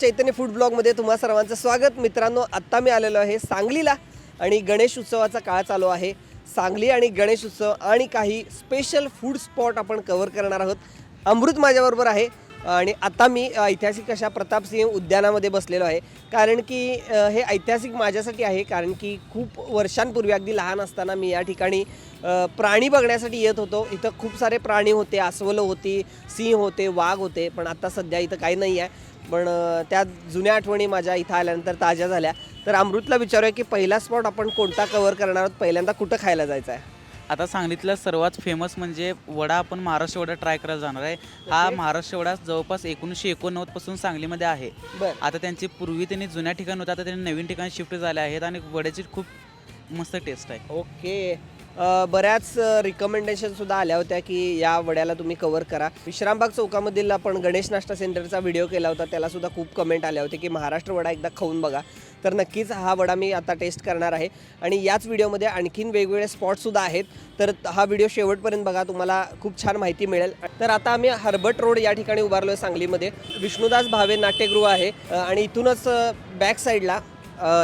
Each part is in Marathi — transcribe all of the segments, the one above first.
चैतन्य फूड ब्लॉगमध्ये तुम्हा सर्वांचं स्वागत। मित्रांनो, आत्ता मी आलेलो आहे सांगलीला आणि गणेश उत्सवाचा काळ चालू आहे। सांगली आणि गणेश उत्सव आणि काही स्पेशल फूड स्पॉट आपण कव्हर करणार आहोत। अमृत माझ्याबरोबर आहे आणि आता मी ऐतिहासिक अशा प्रतापसिंह उद्यानामध्ये बसलेलो आहे, कारण की हे ऐतिहासिक माझ्यासाठी आहे, कारण की खूप वर्षांपूर्वी अगदी लहान असताना मी या ठिकाणी प्राणी बघण्यासाठी येत होतो। इथं खूप सारे प्राणी होते, अस्वलं होती, सिंह होते, वाघ होते, पण आता सध्या इथं काही नाही आहे। पण त्या जुन्या आठवणी माझ्या इथं आल्यानंतर ताज्या झाल्या। तर अमृतला विचारूया की पहिला स्पॉट आपण कोणता कव्हर करणार आहोत, पहिल्यांदा कुठं खायला जायचं आहे? आता सांगलीतला सर्वात फेमस म्हणजे वडा, आपण महाराष्ट्र वडा ट्राय करायला जाणार आहे। हा महाराष्ट्र वडा जवळपास 1989 पासून सांगलीमध्ये आहे। आता त्यांची पूर्वी त्यांनी जुन्या ठिकाणी होता, आता त्यांनी नवीन ठिकाणी शिफ्ट झाले आहेत आणि वड्याची खूप मस्त टेस्ट आहे। ओके, बऱ्याच रिकमेंडेशन सुद्धा आल्या होत्या की या वड्याला तुम्ही कव्हर करा। विश्रामबाग चौकामधील आपण गणेश नाश्ता सेंटरचा व्हिडिओ केला होता, त्याला सुद्धा खूप कमेंट आल्या होते की महाराष्ट्र वडा एकदा खाऊन बघा। तर नक्कीच हा वडा मी आता टेस्ट करणार आहे आणि याच व्हिडिओमध्ये आणखीन वेगवेगळे स्पॉटसुद्धा आहेत। तर हा व्हिडिओ शेवटपर्यंत बघा, तुम्हाला खूप छान माहिती मिळेल। तर आता आम्ही हर्बट रोड या ठिकाणी उभारलो आहे सांगलीमध्ये। विष्णुदास भावे नाट्यगृह आहे आणि इथूनच बॅक साईडला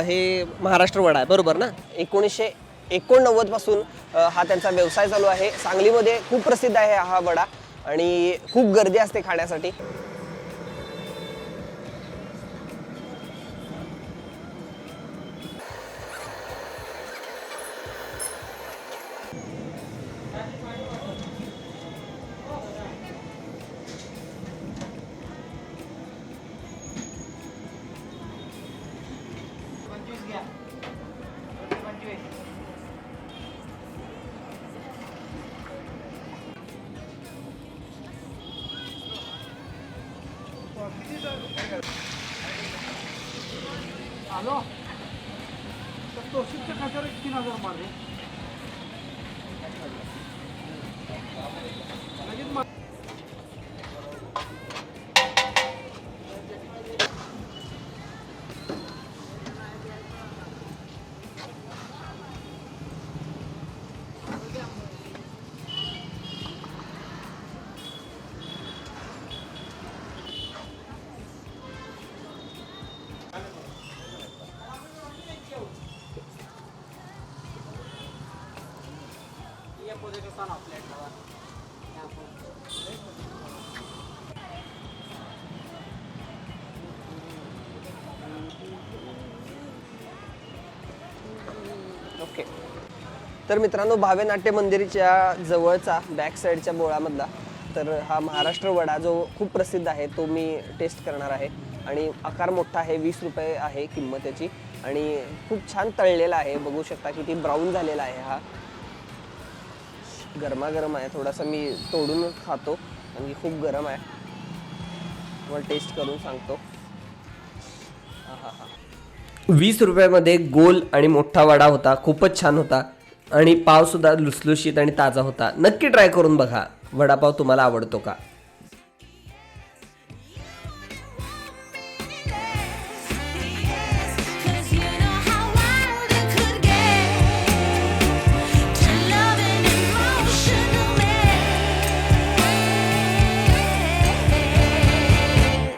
हे महाराष्ट्र वडा आहे, बरोबर ना? 1989 पासून हा त्यांचा व्यवसाय चालू आहे। सांगलीमध्ये खूप प्रसिद्ध आहे हा वडा आणि खूप गर्दी असते खाण्यासाठी। हेलो, तो शिफ्ट खातर 3000 मार दे। ओके, तर मित्रांनो, भावे नाट्य मंदिरच्या जवळचा बॅक साईडच्या बोळामधला तर हा महाराष्ट्र वडा जो खूप प्रसिद्ध आहे तो मी टेस्ट करणार आहे आणि आकार मोठा आहे, 20 रुपये आहे किंमत त्याची आणि खूप छान तळलेला आहे। बघू शकता किती ब्राऊन झालेला आहे। हा गरमागरम आहे, थोडासा मी तोडून खातो आणि खूप गरम आहे, मग टेस्ट करून सांगतो। 20 रुपयामध्ये गोल आणि मोठा वडा होता, खूपच छान होता आणि पाव सुद्धा लुसलुशीत आणि ताजा होता। नक्की ट्राय करून बघा, वडापाव तुम्हाला आवडतो का?